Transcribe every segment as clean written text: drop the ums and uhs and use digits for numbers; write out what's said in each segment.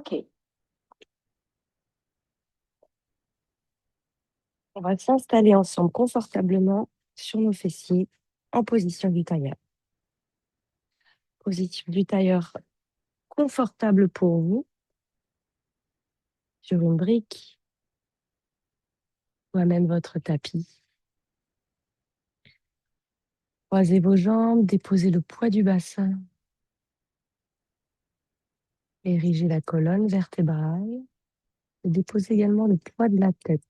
Ok, on va s'installer ensemble confortablement sur nos fessiers en position du tailleur. Position du tailleur confortable pour vous sur une brique ou à même votre tapis. Croisez vos jambes, déposez le poids du bassin, érigez la colonne vertébrale et déposez également le poids de la tête.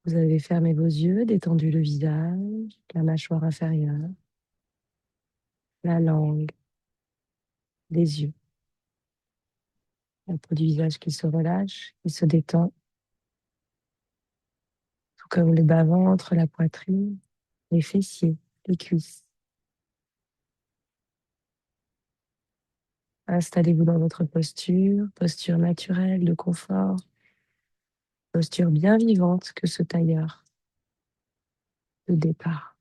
Vous avez fermé vos yeux, détendu le visage, la mâchoire inférieure, la langue, les yeux. La peau du visage qui se relâche, qui se détend, tout comme le bas-ventre, la poitrine, les fessiers, les cuisses. Installez-vous dans votre posture, posture naturelle de confort, posture bien vivante que ce tailleur de départ.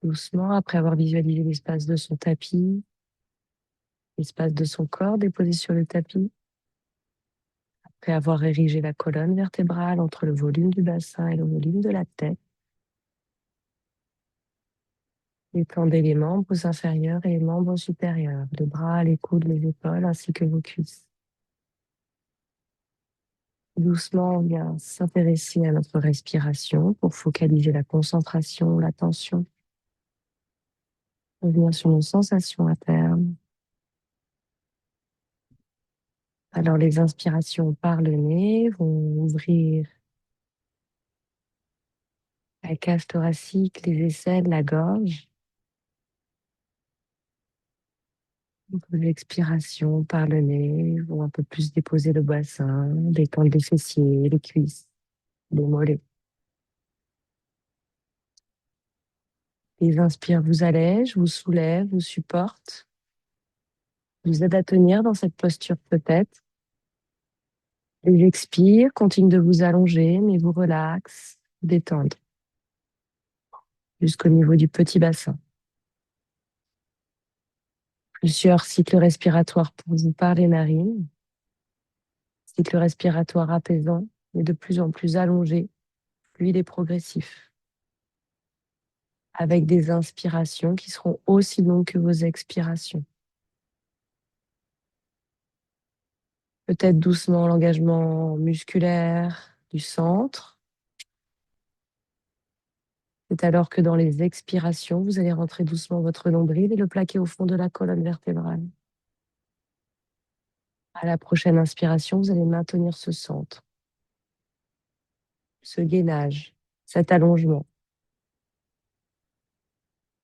Doucement, après avoir visualisé l'espace de son tapis, l'espace de son corps déposé sur le tapis, après avoir érigé la colonne vertébrale entre le volume du bassin et le volume de la tête, étendez les membres inférieurs et les membres supérieurs, les bras, les coudes, les épaules, ainsi que vos cuisses. Doucement, on vient s'intéresser à notre respiration pour focaliser la concentration, l'attention. Revenir sur nos sensations à terme. Alors, les inspirations par le nez vont ouvrir la cage thoracique, les aisselles, la gorge. Donc, les expirations par le nez vont un peu plus déposer le bassin, détendre les fessiers, les cuisses, les mollets. Les inspires vous allègent, vous soulèvent, vous supportent, vous aident à tenir dans cette posture peut-être. Les expires continuent de vous allonger, mais vous relaxent, détendent jusqu'au niveau du petit bassin. Plusieurs cycles respiratoires pour vous par les narines. Cycle respiratoire apaisant, mais de plus en plus allongé, fluide et progressif. Avec des inspirations qui seront aussi longues que vos expirations. Peut-être doucement l'engagement musculaire du centre. C'est alors que dans les expirations, vous allez rentrer doucement votre nombril et le plaquer au fond de la colonne vertébrale. À la prochaine inspiration, vous allez maintenir ce centre, ce gainage, cet allongement.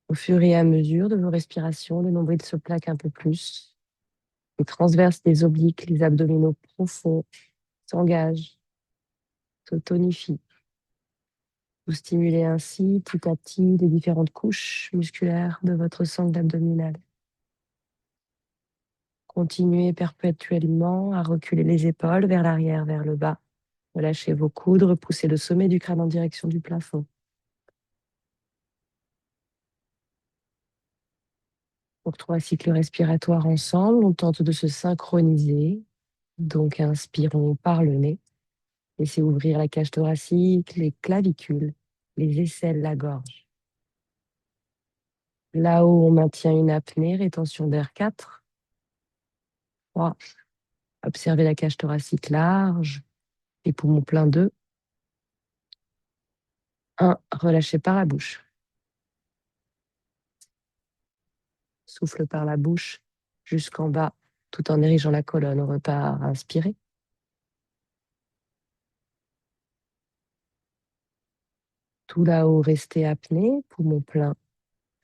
Au fur et à mesure de vos respirations, le nombril se plaque un peu plus. Les transverses des obliques, les abdominaux profonds s'engagent, se tonifient. Vous stimulez ainsi petit à petit les différentes couches musculaires de votre sangle abdominale. Continuez perpétuellement à reculer les épaules vers l'arrière, vers le bas. Relâchez vos coudes, repoussez le sommet du crâne en direction du plafond. Pour 3 cycles respiratoires ensemble, on tente de se synchroniser. Donc, inspirons par le nez. Laissez ouvrir la cage thoracique, les clavicules, les aisselles, la gorge. Là-haut, on maintient une apnée, rétention d'air 4. 3. Observez la cage thoracique large, les poumons pleins 2. 1. Relâchez par la bouche. Souffle par la bouche jusqu'en bas, tout en érigeant la colonne. On repart, inspirez. Tout là-haut, restez apnée, poumons pleins.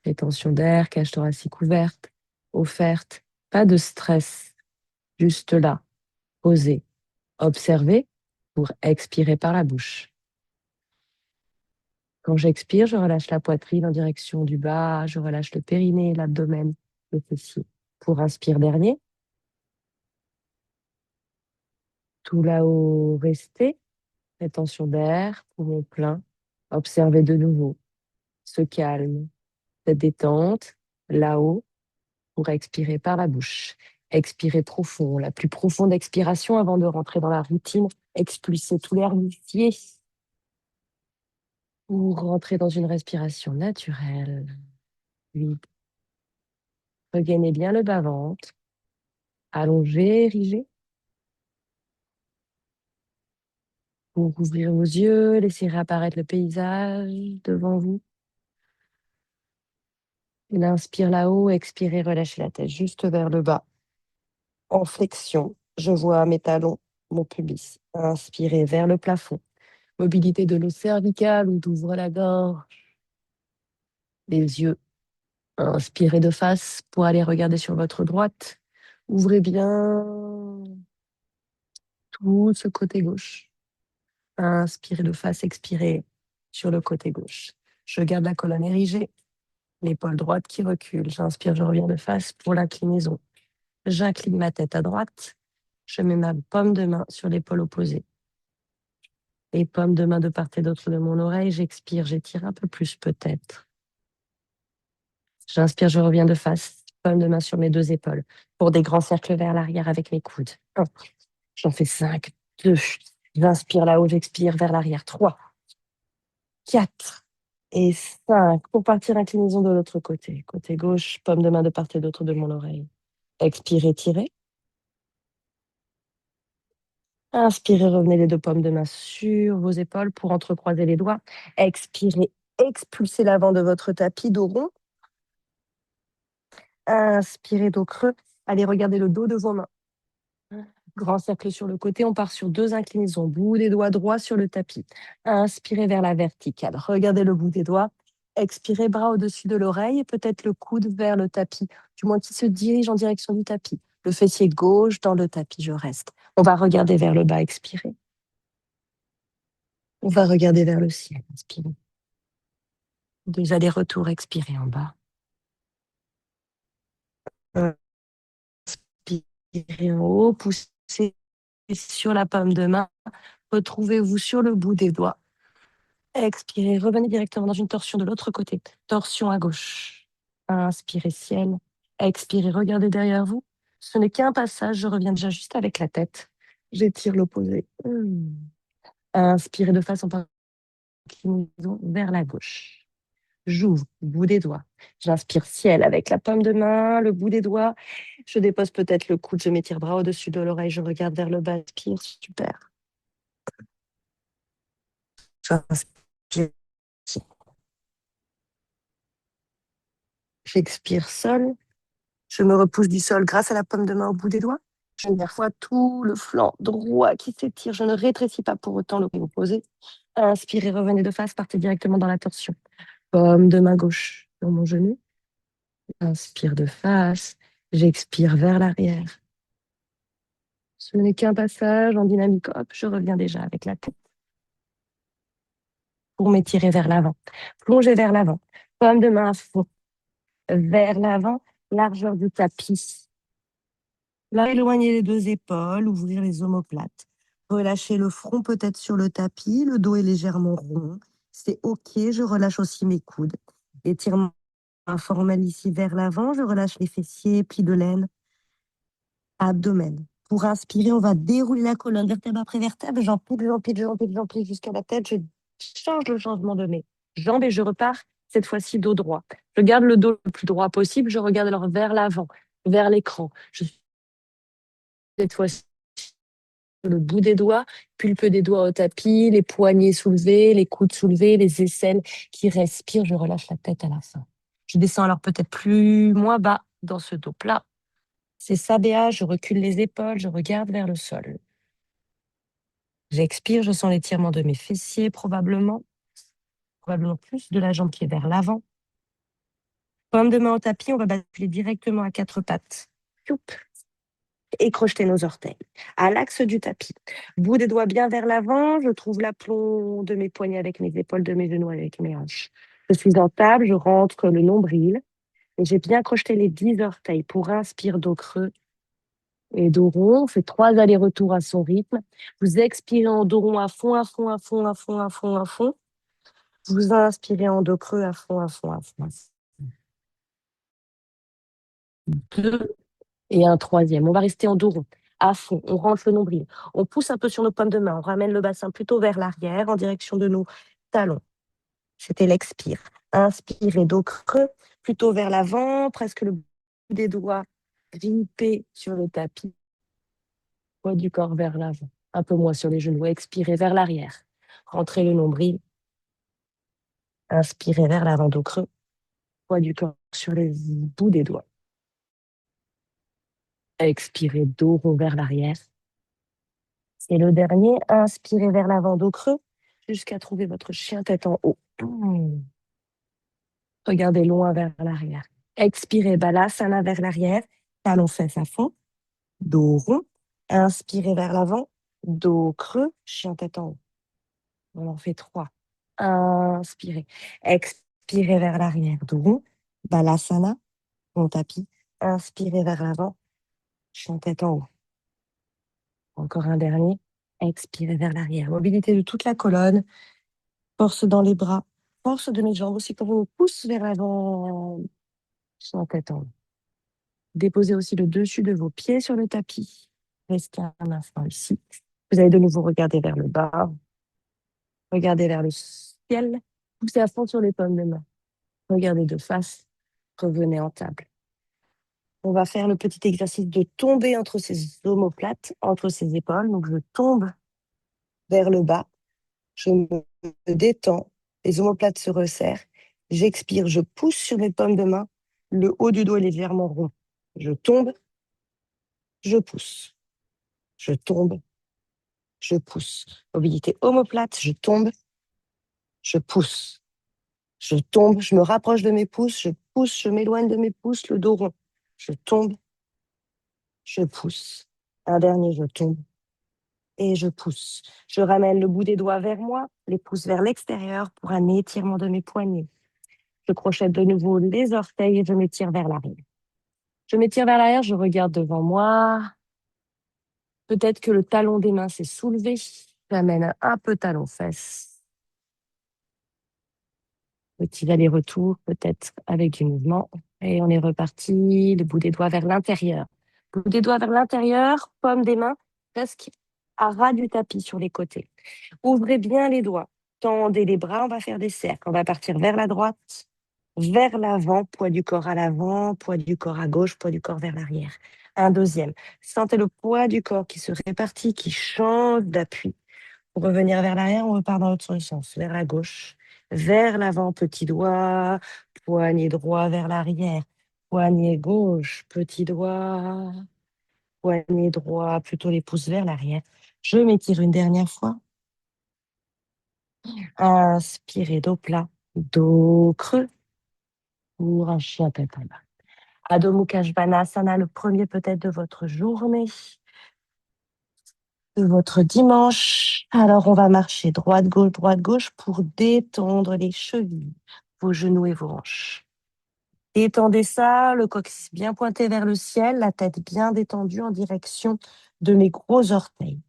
Rétention d'air, cage thoracique ouverte, offerte. Pas de stress, juste là, posé. Observez pour expirer par la bouche. Quand j'expire, je relâche la poitrine en direction du bas, je relâche le périnée, l'abdomen, le fessier. Pour inspire dernier, tout là-haut, restez. Rétention d'air, poumon plein. Observez de nouveau. Se calme, Cette détente, là-haut, pour expirer par la bouche. Expirez profond, la plus profonde expiration avant de rentrer dans la routine. Expulsez tout l'air vicié pour rentrer dans une respiration naturelle. Vide. Regainez bien le bas-ventre. Allongez, érigez. Pour ouvrir vos yeux, laissez réapparaître le paysage devant vous. Il inspire là-haut, expirez, relâchez la tête juste vers le bas. En flexion, je vois mes talons, mon pubis. Inspirez vers le plafond. Mobilité de l'os cervical, on ouvre la gorge, les yeux. Inspirez de face pour aller regarder sur votre droite. Ouvrez bien tout ce côté gauche. Inspirez de face, expirez sur le côté gauche. Je garde la colonne érigée, l'épaule droite qui recule. J'inspire, je reviens de face pour l'inclinaison. J'incline ma tête à droite. Je mets ma paume de main sur l'épaule opposée. Les paumes de main de part et d'autre de mon oreille. J'expire, j'étire un peu plus peut-être. J'inspire, je reviens de face. Paume de main sur mes deux épaules. Pour des grands cercles vers l'arrière avec mes coudes. 1. J'en fais 5. 2. J'inspire là-haut, j'expire vers l'arrière. 3. 4. Et 5. Pour partir, inclinaison de l'autre côté. Côté gauche, paume de main de part et d'autre de mon oreille. Expirez, tirez. Inspirez, revenez les deux paumes de main sur vos épaules pour entrecroiser les doigts. Expirez, expulsez l'avant de votre tapis, dos rond. Inspirez, dos creux. Allez, regardez le dos de vos mains. Grand cercle sur le côté, on part sur 2 inclinaisons. Bout des doigts droits sur le tapis. Inspirez vers la verticale. Regardez le bout des doigts. Expirez, bras au-dessus de l'oreille et peut-être le coude vers le tapis, du moins qui se dirige en direction du tapis. Le fessier gauche dans le tapis, je reste. On va regarder vers le bas, expirez. On va regarder vers le ciel, inspirez. Deux allers-retours, expirez en bas. Inspirez en haut, poussez sur la paume de main. Retrouvez-vous sur le bout des doigts. Expirez, revenez directement dans une torsion de l'autre côté. Torsion à gauche. Inspirez, ciel. Expirez, regardez derrière vous. Ce n'est qu'un passage, je reviens déjà juste avec la tête. J'étire l'opposé. Inspirez de face en inclinaison vers la gauche. J'ouvre, bout des doigts. J'inspire ciel avec la paume de main, le bout des doigts. Je dépose peut-être le coude, je m'étire bras au-dessus de l'oreille, je regarde vers le bas, expire, super. J'inspire. J'expire sol. Je me repousse du sol grâce à la paume de main au bout des doigts. Première fois, tout le flanc droit qui s'étire. Je ne rétrécis pas pour autant le pied opposé. Inspirez, revenez de face, partez directement dans la torsion. Paume de main gauche dans mon genou. Inspire de face. J'expire vers l'arrière. Ce n'est qu'un passage en dynamique. Hop, je reviens déjà avec la tête. Pour m'étirer vers l'avant. Plonger vers l'avant. Paume de main à fond. Vers l'avant. Largeur du tapis. Là, éloigner les deux épaules, ouvrir les omoplates. Relâchez le front peut-être sur le tapis, le dos est légèrement rond. C'est OK, je relâche aussi mes coudes. Étirement informel ici vers l'avant, je relâche les fessiers, plis de l'aine, abdomen. Pour inspirer, on va dérouler la colonne vertèbre après vertèbre. J'empile jusqu'à la tête. Je change le changement de mes jambes et je repars cette fois-ci dos droit. Je garde le dos le plus droit possible. Je regarde alors vers l'avant, vers l'écran. Je suis cette fois-ci le bout des doigts, pulpe des doigts au tapis, les poignets soulevés, les coudes soulevés, les aisselles qui respirent. Je relâche la tête à la fin. Je descends alors peut-être plus moins bas dans ce dos plat. C'est ça, Béa. Je recule les épaules, je regarde vers le sol. J'expire, je sens l'étirement de mes fessiers, probablement plus de la jambe qui est vers l'avant. Paume de main au tapis, on va basculer directement à 4 pattes. Youp. Et crocheter nos orteils à l'axe du tapis. Bout des doigts bien vers l'avant, je trouve l'aplomb de mes poignets avec mes épaules, de mes genoux avec mes hanches. Je suis en table, je rentre le nombril et j'ai bien crocheté les 10 orteils pour inspire dos creux et dos rond. On fait 3 allers-retours à son rythme. Vous expirez en dos rond à fond, à fond, à fond. Vous inspirez en dos creux à fond. deux et un troisième. On va rester en dos rond, à fond. On rentre le nombril. On pousse un peu sur nos pommes de main. On ramène le bassin plutôt vers l'arrière, en direction de nos talons. C'était l'expire. Inspirez, dos creux, plutôt vers l'avant, presque le bout des doigts grippés sur le tapis. Poids du corps vers l'avant. Un peu moins sur les genoux. Expirez vers l'arrière. Rentrez le nombril. Inspirez vers l'avant, dos creux. Poids du corps sur les bouts des doigts. Expirez, dos rond vers l'arrière. C'est le dernier. Inspirez vers l'avant, dos creux, jusqu'à trouver votre chien tête en haut. Regardez loin vers l'arrière. Expirez, balasana vers l'arrière. Talons fesses à fond. Dos rond. Inspirez vers l'avant. Dos creux, chien tête en haut. On en fait 3. Inspirez. Expirez vers l'arrière. Dos rond. Balasana. Mon tapis. Inspirez vers l'avant. Chien tête en haut. Encore un dernier. Expirez vers l'arrière. Mobilité de toute la colonne. Force dans les bras. Force de mes jambes aussi quand on pousse vers l'avant. Chien tête en haut. Déposez aussi le dessus de vos pieds sur le tapis. Restez un instant ici. Vous allez de nouveau regarder vers le bas. Regardez vers le ciel. Poussez à fond sur les pommes de main. Regardez de face. Revenez en table. On va faire le petit exercice de tomber entre ces omoplates, entre ces épaules. Donc, je tombe vers le bas. Je me détends. Les omoplates se resserrent. J'expire. Je pousse sur mes pommes de main. Le haut du dos est légèrement rond. Je tombe. Je pousse. Je tombe. Je pousse. Mobilité omoplate. Je tombe. Je pousse. Je tombe. Je me rapproche de mes pouces. Je pousse. Je m'éloigne de mes pouces. Le dos rond. Je tombe. Je pousse. Un dernier, je tombe. Et je pousse. Je ramène le bout des doigts vers moi, les pouces vers l'extérieur pour un étirement de mes poignets. Je crochette de nouveau les orteils et je m'étire vers l'arrière. Je m'étire vers l'arrière, je regarde devant moi. Peut-être que le talon des mains s'est soulevé. J'amène un peu talon-fesse. Petit aller-retour, peut-être avec du mouvement. Et on est reparti, le bout des doigts vers l'intérieur. Bout des doigts vers l'intérieur, paume des mains presque à ras du tapis sur les côtés. Ouvrez bien les doigts. Tendez les bras, on va faire des cercles. On va partir vers la droite, vers l'avant, poids du corps à l'avant, poids du corps à gauche, poids du corps vers l'arrière. Un deuxième. Sentez le poids du corps qui se répartit, qui change d'appui. Pour revenir vers l'arrière, on repart dans l'autre sens, vers la gauche, vers l'avant, petit doigt, poignet droit vers l'arrière, poignet gauche, petit doigt, poignet droit, plutôt les pouces vers l'arrière. Je m'étire une dernière fois. Inspirez, dos plat, dos creux pour un chien tête en bas. Adho Mukha Svanasana, le premier peut-être de votre journée, de votre dimanche. Alors, on va marcher droite, gauche pour détendre les chevilles, vos genoux et vos hanches. Détendez ça, le coccyx bien pointé vers le ciel, la tête bien détendue en direction de mes gros orteils.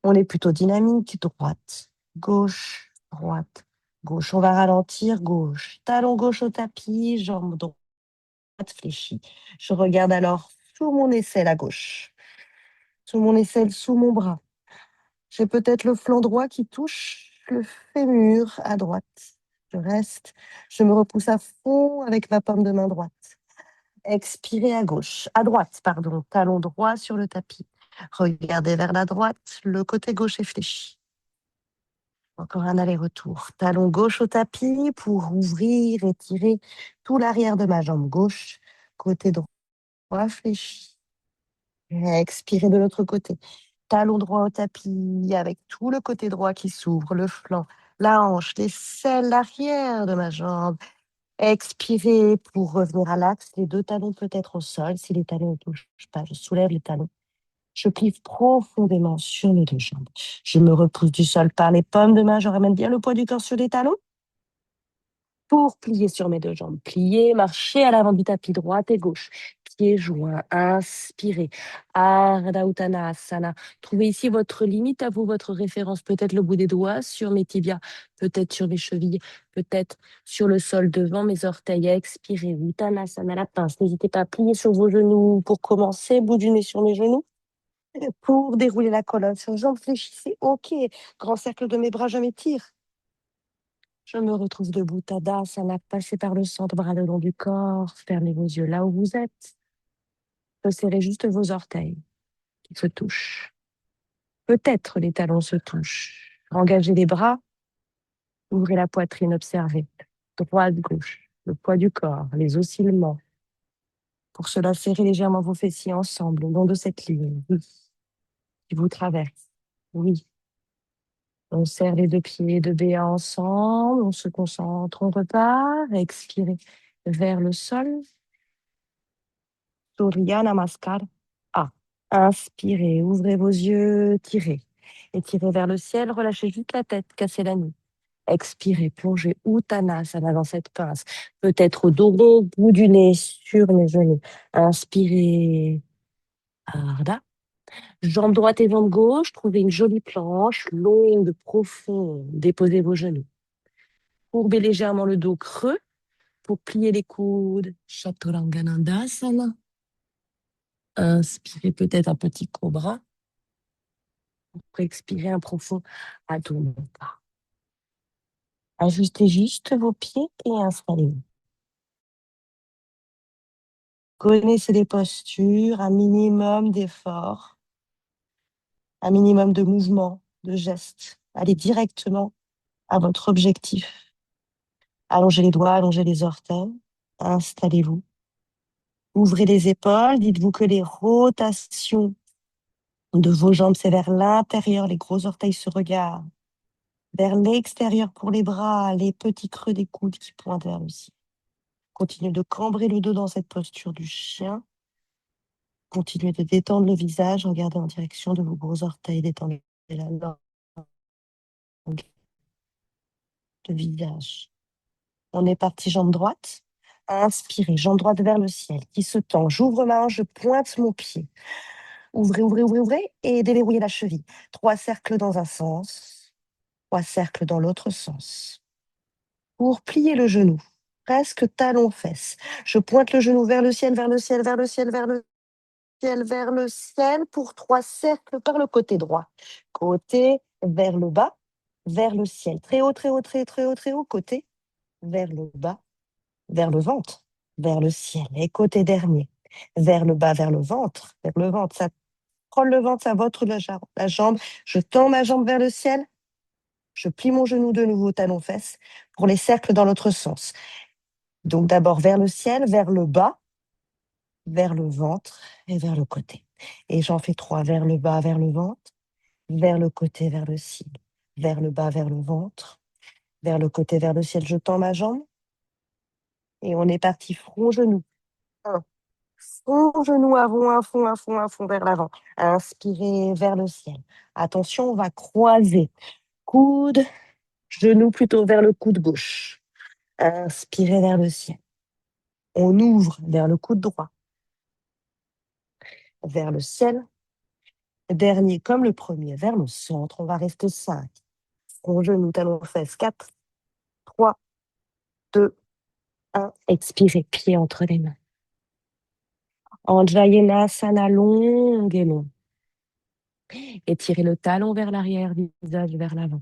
On est plutôt dynamique, droite, gauche, droite, gauche. On va ralentir, gauche. Talon gauche au tapis, jambe droite fléchie. Je regarde alors sous mon aisselle à gauche, sous mon aisselle, sous mon bras. J'ai peut-être le flanc droit qui touche le fémur à droite. Je reste, je me repousse à fond avec ma paume de main droite. Expirez à droite, pardon, talon droit sur le tapis. Regardez vers la droite, le côté gauche est fléchi. Encore un aller-retour. Talon gauche au tapis pour ouvrir et tirer tout l'arrière de ma jambe gauche. Côté droit fléchi. Expirez de l'autre côté. Talon droit au tapis avec tout le côté droit qui s'ouvre, le flanc, la hanche, l'aisselle, l'arrière de ma jambe. Expirez pour revenir à l'axe. Les deux talons peut-être au sol. Si les talons ne touchent pas, je soulève les talons. Je plie profondément sur mes deux jambes. Je me repousse du sol par les paumes de main. Je ramène bien le poids du corps sur les talons. Pour plier sur mes deux jambes. Plier, marcher à l'avant du tapis, droite et gauche. pieds joints. Inspirez. Ardha Uttanasana. Trouvez ici votre limite à vous, votre référence. Peut-être le bout des doigts sur mes tibias, peut-être sur mes chevilles, peut-être sur le sol devant mes orteils. Expirez. Uttanasana, la pince. N'hésitez pas à plier sur vos genoux pour commencer. Bout du nez sur mes genoux. Pour dérouler la colonne sur les jambes, fléchissez. OK. Grand cercle de mes bras, je m'étire. Je me retrouve debout, Tadasana, passez par le centre, bras le long du corps, fermez vos yeux là où vous êtes. Resserrez juste vos orteils qui se touchent. Peut-être les talons se touchent. Engagez les bras, ouvrez la poitrine, observez. Droite, gauche, le poids du corps, les oscillements. Pour cela, serrez légèrement vos fessiers ensemble, au long de cette ligne, oui, qui vous traverse. Oui. On serre les deux pieds, les deux béas ensemble, on se concentre, on repart, expirez vers le sol. Surya Namaskar. A. Inspirez, ouvrez vos yeux, tirez. Étirez vers le ciel, relâchez juste la tête, cassez la nuque. Expirez, plongez Uttanasana dans cette pince. Peut-être au dos rond, au bout du nez, sur les genoux. Inspirez. Ardha. Jambe droite et jambe gauche, trouvez une jolie planche, longue, profonde. Déposez vos genoux. Courbez légèrement le dos creux pour plier les coudes. Chaturanga. Inspirez peut-être un petit cobra. Pour expirer un profond Adho Mukha. Ajustez juste vos pieds et installez-vous. Connaissez les postures, un minimum d'effort, un minimum de mouvement, de gestes. Allez directement à votre objectif. Allongez les doigts, allongez les orteils. Installez-vous. Ouvrez les épaules. Dites-vous que les rotations de vos jambes, c'est vers l'intérieur. Les gros orteils se regardent. Vers l'extérieur pour les bras, les petits creux des coudes qui pointent vers le ciel. Continuez de cambrer le dos dans cette posture du chien. Continuez de détendre le visage. Regardez en direction de vos gros orteils. Détendez la langue de visage. On est parti, jambe droite. Inspirez, jambe droite vers le ciel qui se tend. J'ouvre ma hanche, je pointe mon pied. Ouvrez, ouvrez, ouvrez, ouvrez et déverrouillez la cheville. 3 cercles dans un sens, 3 cercles dans l'autre sens. Pour plier le genou, presque talon-fesse. Je pointe le genou vers le ciel, vers le ciel, vers le ciel, vers le ciel, vers le ciel pour 3 cercles par le côté droit. Côté vers le bas, vers le ciel. Très haut, très haut, très, très haut, très haut. Côté vers le bas, vers le ventre, vers le ciel. Et côté dernier, vers le bas, vers le ventre, vers le ventre. Ça prend le ventre, ça votre la jambe. Je tends ma jambe vers le ciel. Je plie mon genou de nouveau, talon-fesse, pour les cercles dans l'autre sens. Donc d'abord vers le ciel, vers le bas, vers le ventre et vers le côté. Et j'en fais 3, vers le bas, vers le ventre, vers le côté, vers le ciel, vers le bas, vers le ventre, vers le côté, vers le ciel. Je tends ma jambe et on est parti front-genou. 1. Front-genou avant, un fond vers l'avant. Inspirez vers le ciel. Attention, on va croiser. Coude, genou plutôt vers le coude gauche. Inspirez vers le ciel. On ouvre vers le coude droit. Vers le ciel. Dernier comme le premier, vers le centre. On va rester 5. Front, genou, talon, fesses. 4, 3, 2, 1. Expirez, pied entre les mains. Anjayenasana, longue et long. Étirez le talon vers l'arrière, visage vers l'avant.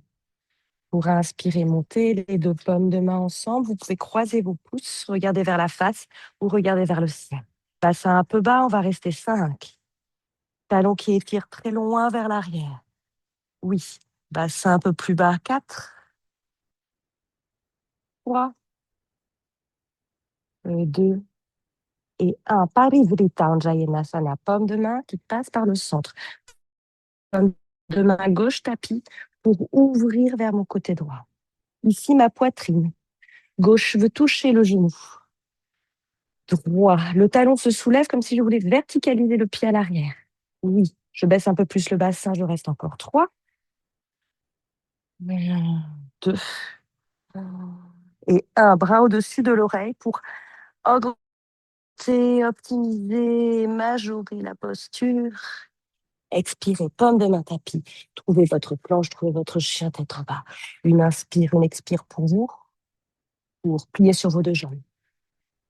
Pour inspirer, montez les 2 paumes de main ensemble. Vous pouvez croiser vos pouces, regarder vers la face ou regarder vers le ciel. Bassin un peu bas, on va rester 5. Talon qui étire très loin vers l'arrière. Oui. Bassin un peu plus bas, 4, 3, 2 et 1. Parivrita Anjayenasana, paume de main qui passe par le centre. Paume de main gauche, tapis, pour ouvrir vers mon côté droit. Ici, ma poitrine. Gauche veut toucher le genou. Droit. Le talon se soulève comme si je voulais verticaliser le pied à l'arrière. Oui. Je baisse un peu plus le bassin, je reste encore 3. 2. Et 1. Bras au-dessus de l'oreille pour augmenter montez, optimisez, majorez la posture. Expirez, pomme de main tapis. Trouvez votre planche, trouvez votre chien tête en bas. Une inspire, une expire pour vous, pour plier sur vos deux jambes.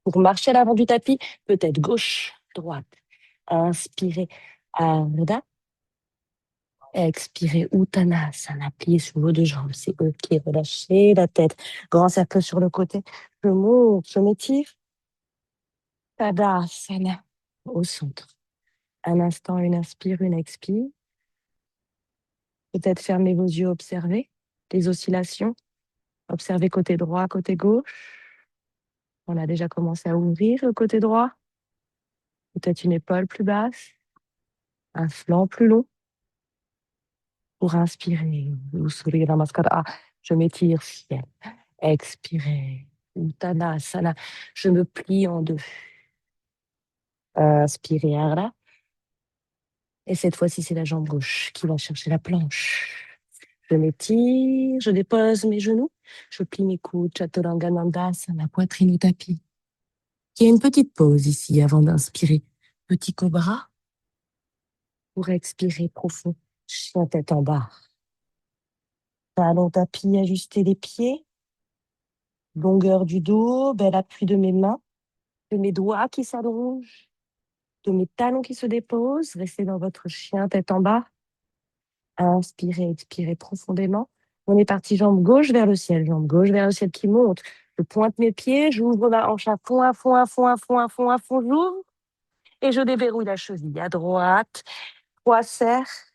Pour marcher à l'avant du tapis, peut-être gauche, droite. Inspirez, Ardha. Expirez, Uttanasana, pliez sur vos deux jambes. C'est OK, relâchez la tête. Grand cercle sur le côté. Je monte, je m'étire. Tadasana, au centre. Un instant, une inspire, une expire. Peut-être fermez vos yeux, observez les oscillations. Observez côté droit, côté gauche. On a déjà commencé à ouvrir le côté droit. Peut-être une épaule plus basse, un flanc plus long. Pour inspirer, Usuri Namaskara, je m'étire, ciel. Expirez, Uttanasana, je me plie en deux. Inspirez, Ardha. Et cette fois-ci, c'est la jambe gauche qui va chercher la planche. Je m'étire, je dépose mes genoux, je plie mes coudes, Chaturanga Dandasana, poitrine au tapis. Il y a une petite pause ici avant d'inspirer. Petit cobra pour expirer profond, chien tête en bas. Talon tapis, ajuster les pieds, longueur du dos, bel appui de mes mains, de mes doigts qui s'allongent, de mes talons qui se déposent. Restez dans votre chien tête en bas. Inspirez, expirez profondément. On est parti, jambe gauche vers le ciel, jambe gauche vers le ciel qui monte. Je pointe mes pieds, j'ouvre ma hanche à fond, à fond, à fond, à fond, à fond, à fond, j'ouvre. Et je déverrouille la cheville à droite. 3 cercles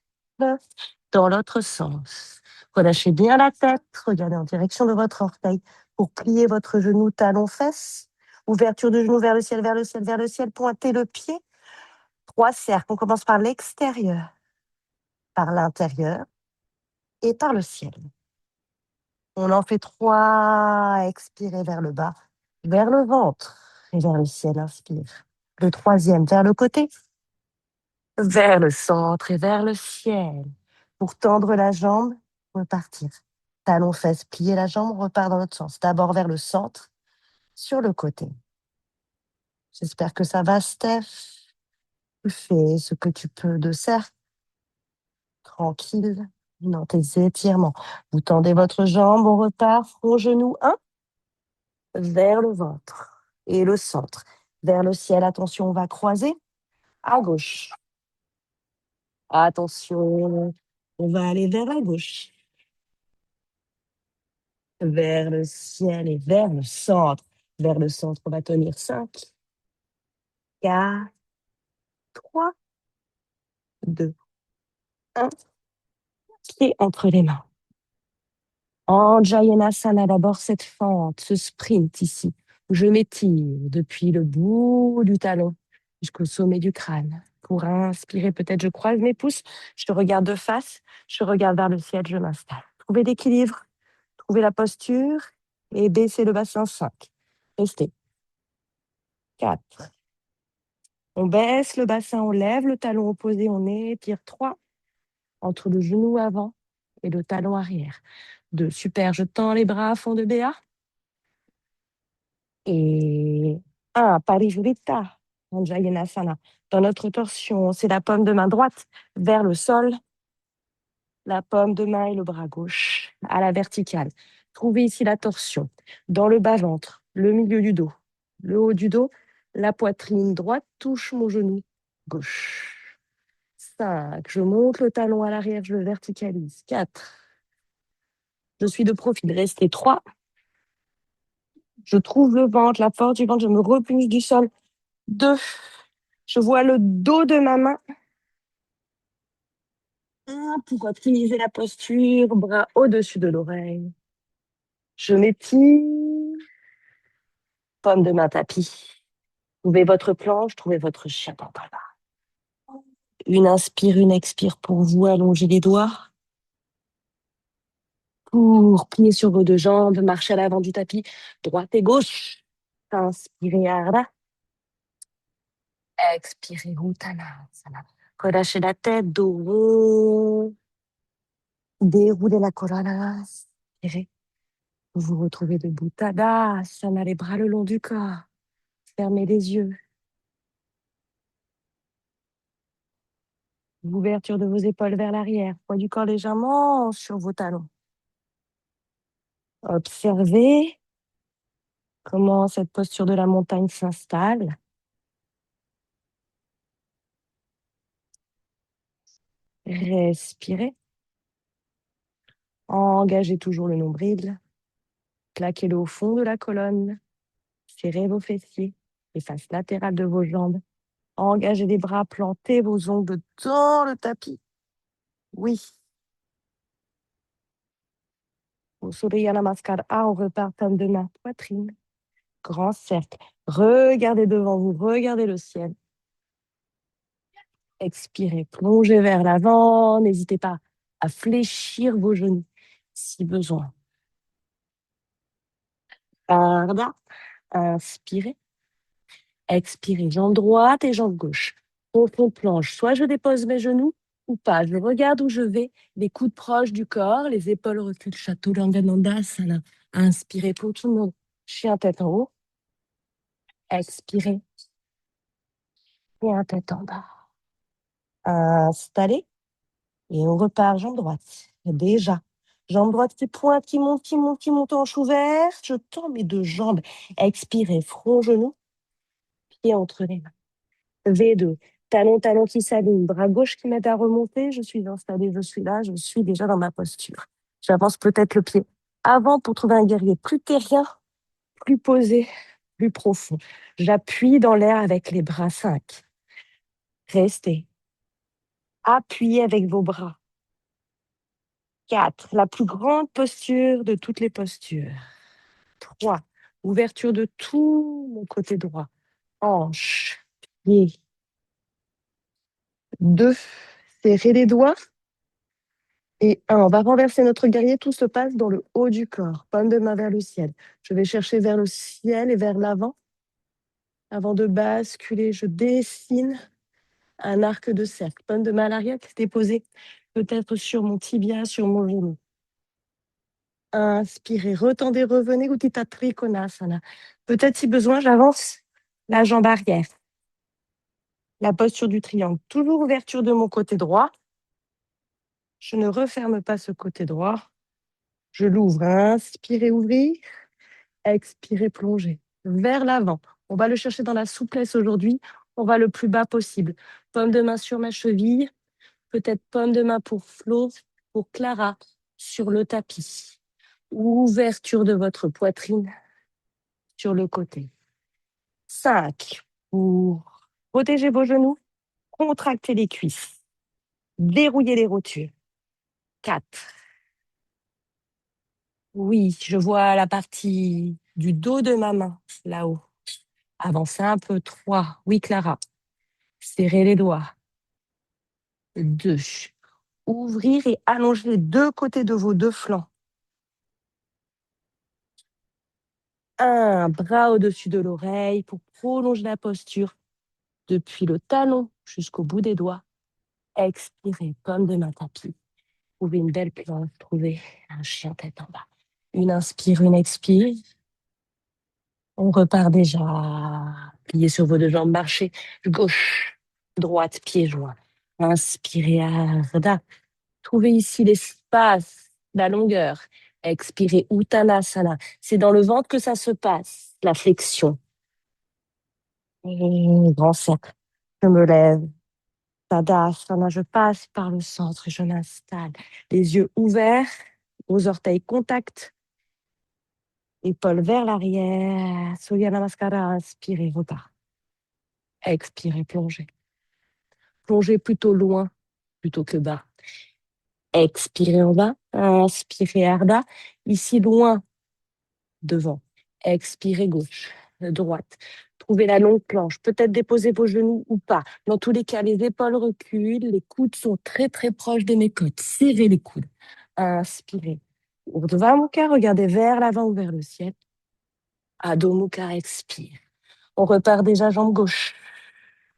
dans l'autre sens. Relâchez bien la tête, regardez en direction de votre orteil pour plier votre genou talon-fesse. Ouverture de genou vers le ciel, vers le ciel, vers le ciel. Pointez le pied. 3 cercles. On commence par l'extérieur, par l'intérieur et par le ciel. On en fait 3. Expirez vers le bas, vers le ventre et vers le ciel. Inspire. Le 3e vers le côté, vers le centre et vers le ciel. Pour tendre la jambe, repartir. Talon, fesses, plier la jambe, on repart dans l'autre sens. D'abord vers le centre, sur le côté. J'espère que ça va, Steph. Tu fais ce que tu peux de cercle. Tranquille, dans tes étirements. Vous tendez votre jambe, on repart, front, genou, 1, vers le ventre et le centre. Vers le ciel, attention, on va croiser à gauche. Attention, on va aller vers la gauche. Vers le ciel et vers le centre. Vers le centre, on va tenir 5, 4, 3, 2, 1. Pied entre les mains. En Jayanasana, d'abord cette fente, ce sprint ici. Je m'étire depuis le bout du talon jusqu'au sommet du crâne. Pour inspirer, peut-être je croise mes pouces, je regarde de face, je regarde vers le ciel, je m'installe. Trouvez l'équilibre, trouvez la posture et baissez le bassin 5. Restez. 4. On baisse le bassin, on lève le talon opposé, on étire 3. Entre le genou avant et le talon arrière. 2. Super, je tends les bras à fond de BA. Et 1. Parivritta, Anjayanasana. Dans notre torsion, c'est la paume de main droite vers le sol, la paume de main et le bras gauche à la verticale. Trouvez ici la torsion. Dans le bas-ventre, le milieu du dos, le haut du dos, la poitrine droite touche mon genou gauche. 5. Je monte le talon à l'arrière, je le verticalise. 4. Je suis de profil. Restez 3. Je trouve le ventre, la force du ventre, je me repousse du sol. 2. Je vois le dos de ma main. 1. Pour optimiser la posture, bras au-dessus de l'oreille. Je m'étire. Paume de main tapis. Trouvez votre planche, trouvez votre chien dans le bas. Une inspire, une expire pour vous. Allongez les doigts. Pour plier sur vos deux jambes, marchez à l'avant du tapis, droite et gauche. Inspirez, Ardha. Expirez, Uttanasana. Relâchez la tête, dos rond. Déroulez la colonne. Inspirez. Vous vous retrouvez debout. Tadasana, les bras le long du corps. Fermez les yeux. Ouverture de vos épaules vers l'arrière. Poids du corps légèrement sur vos talons. Observez comment cette posture de la montagne s'installe. Respirez. Engagez toujours le nombril. Plaquez-le au fond de la colonne. Serrez vos fessiers, les faces latérales de vos jambes. Engagez les bras, plantez vos ongles dans le tapis. Oui. Au Surya Namaskar A, on repart comme de main, poitrine. Grand cercle. Regardez devant vous, regardez le ciel. Expirez, plongez vers l'avant. N'hésitez pas à fléchir vos genoux si besoin. Ardha, inspirez. Expirez, jambe droite et jambe gauche. Profond planche, soit je dépose mes genoux ou pas. Je regarde où je vais, les coudes proches du corps, les épaules reculent, Chaturanga Dandasana. Inspirez pour tout le monde. Chien tête en haut. Expirez. Chien tête en bas. Installez. Et on repart, jambe droite. Déjà. Jambe droite qui pointe, qui monte, qui monte, qui monte, hanche ouverte. Je tends mes deux jambes. Expirez, front, genou. Pied entre les mains. V2. Talon, talon qui s'aligne. Bras gauche qui m'aide à remonter. Je suis installée, je suis là, je suis déjà dans ma posture. J'avance peut-être le pied avant pour trouver un guerrier plus terrien, plus posé, plus profond. J'appuie dans l'air avec les bras 5. Restez. Appuyez avec vos bras. 4. La plus grande posture de toutes les postures. 3. Ouverture de tout mon côté droit. Hanche, pied. 2. Serrez les doigts. Et 1. On va renverser notre guerrier. Tout se passe dans le haut du corps. Paume de main vers le ciel. Je vais chercher vers le ciel et vers l'avant. Avant de basculer, je dessine un arc de cercle. Paume de main à l'arrière qui s'est posée peut-être sur mon tibia, sur mon genou. Inspirez, retendez, revenez, Utthita Trikonasana. Peut-être si besoin, j'avance la jambe arrière. La posture du triangle. Toujours ouverture de mon côté droit. Je ne referme pas ce côté droit. Je l'ouvre. Inspirez, ouvrir. Expirez, plonger. Vers l'avant. On va le chercher dans la souplesse aujourd'hui. On va le plus bas possible. Paume de main sur ma cheville. Peut-être paume de main pour Flo, pour Clara, sur le tapis. Ouverture de votre poitrine sur le côté. 5. Pour protéger vos genoux, contractez les cuisses. Dérouillez les rotures. 4. Oui, je vois la partie du dos de ma main, là-haut. Avancez un peu. 3. Oui, Clara. Serrez les doigts. 2. Ouvrir et allonger les deux côtés de vos deux flancs. 1. Bras au-dessus de l'oreille pour prolonger la posture depuis le talon jusqu'au bout des doigts. Expirez, paume de main tapis. Trouvez une belle planche, trouvez un chien tête en bas. Une inspire, une expire. On repart déjà. Pliez sur vos deux jambes, marchez gauche, droite, pieds joints. Inspirez, Ardha. Trouvez ici l'espace, la longueur. Expirez, Uttanasana. C'est dans le ventre que ça se passe, la flexion. Grand cercle. Je me lève. Tadasana, je passe par le centre et je m'installe. Les yeux ouverts, aux orteils contact. Épaules vers l'arrière. Surya Namaskara, inspirez, repart. Expirez, plongez. Plongez plutôt loin, plutôt que bas. Expirez en bas. Inspirez Ardha. Ici, loin, devant. Expirez gauche, droite. Trouvez la longue planche. Peut-être déposer vos genoux ou pas. Dans tous les cas, les épaules reculent. Les coudes sont très, très proches de mes côtes. Serrez les coudes. Inspirez. Urdhva Mukha, regardez vers l'avant ou vers le ciel. Adho Mukha, expire. On repart déjà jambe gauche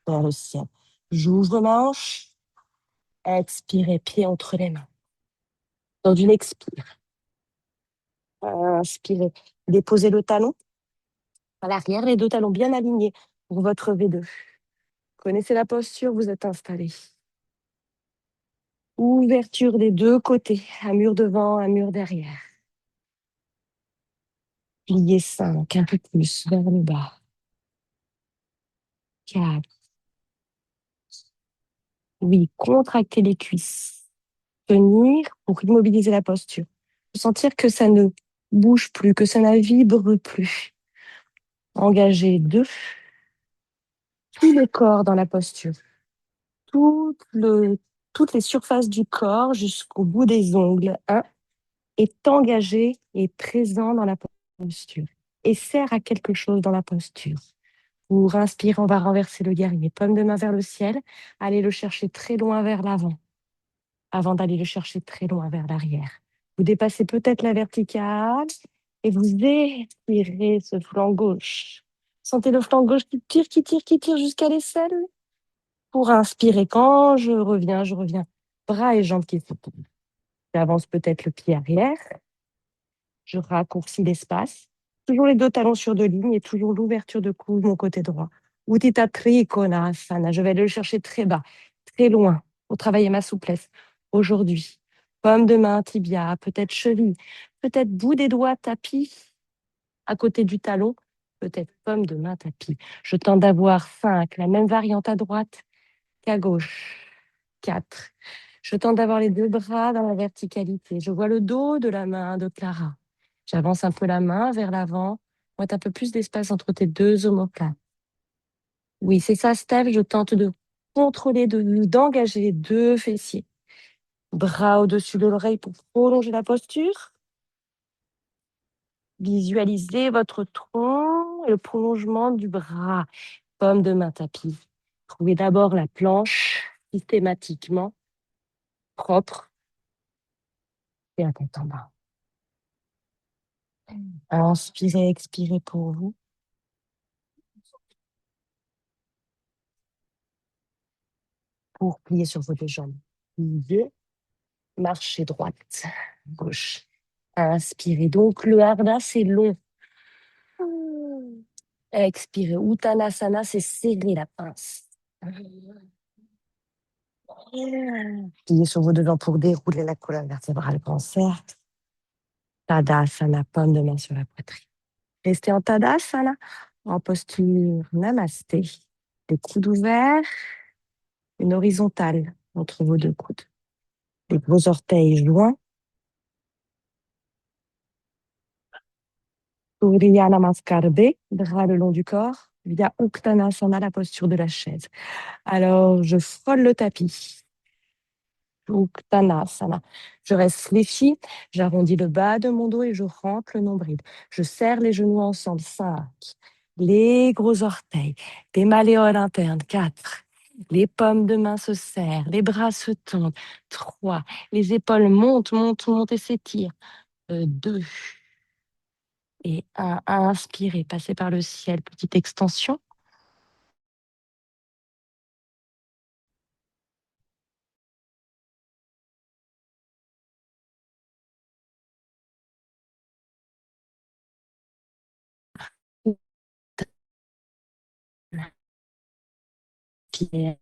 vers le ciel. J'ouvre ma hanche. Expirez, pied entre les mains. Dans une expire. Inspirez. Déposez le talon à l'arrière, les deux talons bien alignés pour votre V2. Connaissez la posture, vous êtes installé. Ouverture des deux côtés, un mur devant, un mur derrière. Pliez 5, un peu plus vers le bas. 4. Oui, contractez les cuisses. Tenir pour immobiliser la posture. Sentir que ça ne bouge plus, que ça ne vibre plus. Engagez 2. Tout le corps dans la posture. Tout toutes les surfaces du corps jusqu'au bout des ongles. 1. Est engagé et présent dans la posture. Et sert à quelque chose dans la posture. Pour inspirer, on va renverser le guerrier. Paume de main vers le ciel. Allez le chercher très loin vers l'avant, avant d'aller le chercher très loin vers l'arrière. Vous dépassez peut-être la verticale et vous étirez ce flanc gauche. Sentez le flanc gauche qui tire, qui tire, qui tire jusqu'à l'aisselle. Pour inspirer, quand je reviens, bras et jambes qui se tournent. J'avance peut-être le pied arrière. Je raccourcis l'espace. Toujours les deux talons sur deux lignes et toujours l'ouverture de cou de mon côté droit. Utthita Trikonasana. Je vais aller le chercher très bas, très loin, pour travailler ma souplesse. Aujourd'hui, paume de main, tibia, peut-être cheville, peut-être bout des doigts, tapis, à côté du talon, peut-être paume de main, tapis. Je tente d'avoir 5, la même variante à droite qu'à gauche. 4. Je tente d'avoir les deux bras dans la verticalité. Je vois le dos de la main de Clara. J'avance un peu la main vers l'avant. Pour mettre un peu plus d'espace entre tes deux omoplates. Oui, c'est ça, Steph. Je tente de contrôler, d'engager les deux fessiers. Bras au-dessus de l'oreille pour prolonger la posture. Visualisez votre tronc et le prolongement du bras. Paume de main tapis. Trouvez d'abord la planche systématiquement propre et la tête en bas. Inspirez, expirez pour vous. Pour plier sur vos deux jambes. Pliez, marchez droite, gauche. Inspirez. Donc, le harda, c'est long. Expirez. Uttanasana, c'est serrer la pince. Pliez sur vos deux jambes pour dérouler la colonne vertébrale grand cercle. Tadasana, paume de main sur la poitrine. Restez en Tadasana, en posture Namasté. Les coudes ouverts, une horizontale entre vos deux coudes. Les gros orteils joints. Surya Namaskar B, bras le long du corps, via Uttanasana, la posture de la chaise. Alors, je frôle le tapis. Uttanasana. Je reste fléchi, j'arrondis le bas de mon dos et je rentre le nombril. Je serre les genoux ensemble. 5. Les gros orteils, les malléoles internes. 4. Les paumes de main se serrent, les bras se tendent. 3. Les épaules montent, montent, montent et s'étirent. 2. Et 1. Inspirez, passez par le ciel, petite extension. Puis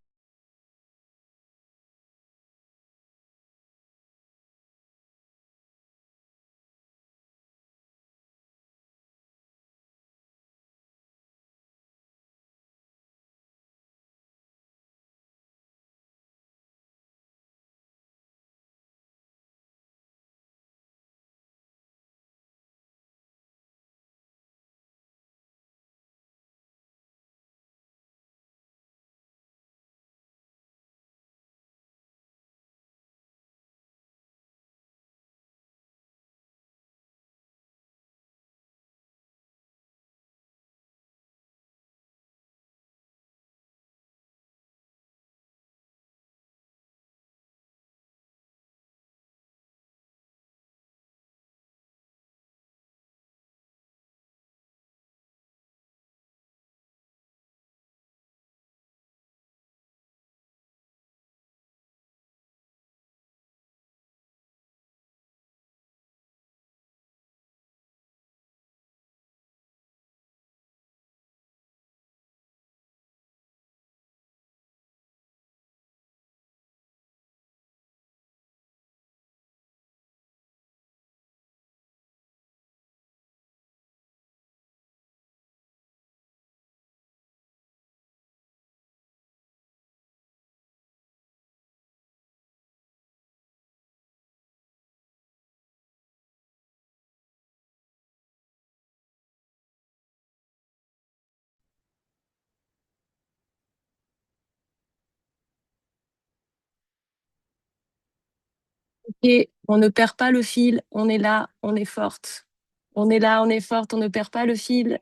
Et on ne perd pas le fil, on est là, on est forte. On est là, on est forte, on ne perd pas le fil.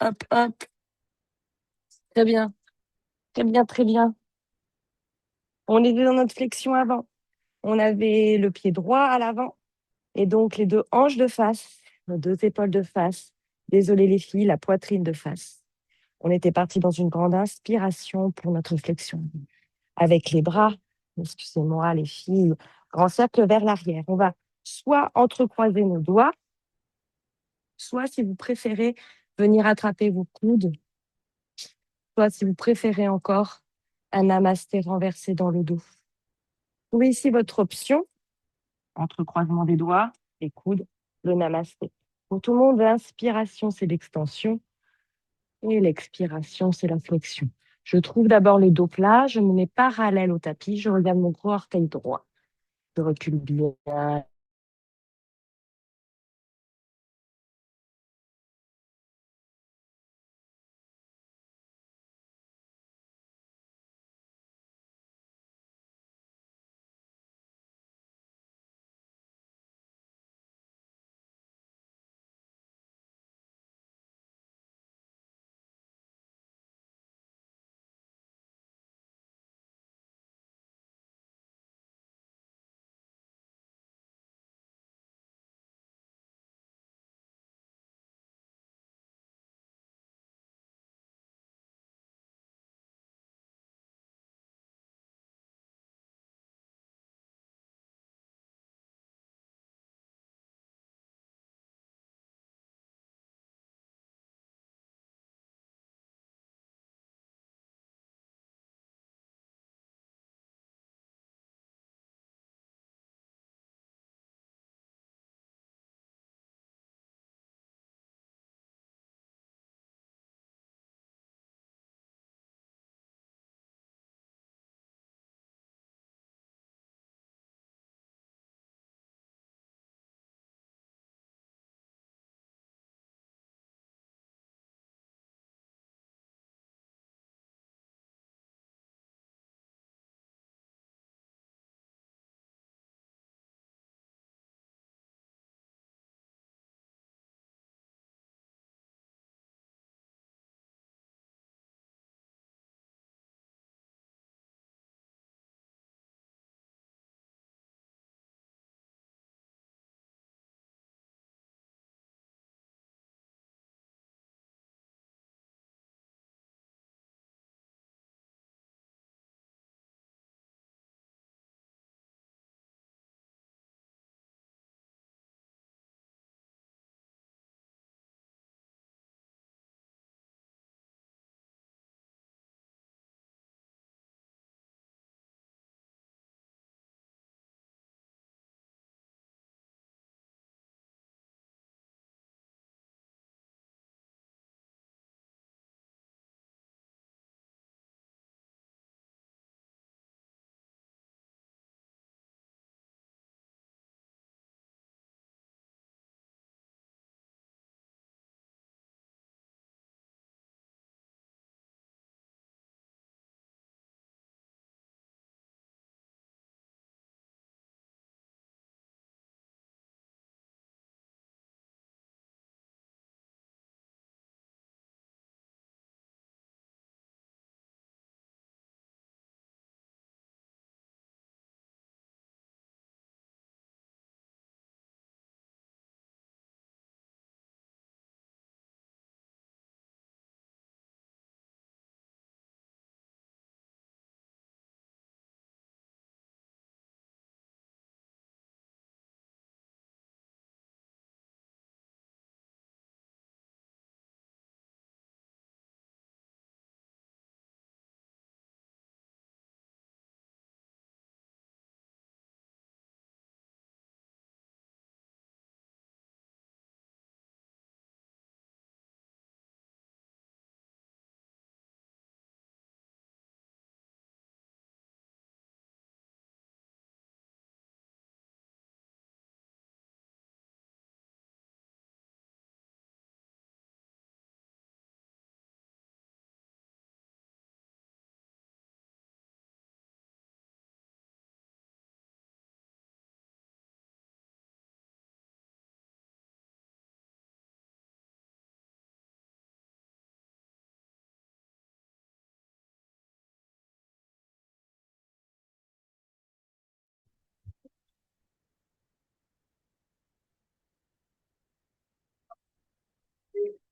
Hop, hop. Très bien, très bien, très bien. On était dans notre flexion avant. On avait le pied droit à l'avant et donc les deux hanches de face, nos deux épaules de face. Désolé les filles, la poitrine de face. On était parti dans une grande inspiration pour notre flexion. Avec les bras, excusez-moi les filles, grand cercle vers l'arrière. On va soit entrecroiser nos doigts, soit si vous préférez venir attraper vos coudes, soit si vous préférez encore un namasté renversé dans le dos. Vous trouvez ici votre option, entrecroisement des doigts, les coudes, le namasté. Pour tout le monde, l'inspiration, c'est l'extension et l'expiration, c'est la flexion. Je trouve d'abord le dos plat, je me mets parallèle au tapis, je regarde mon gros orteil droit. Je recule bien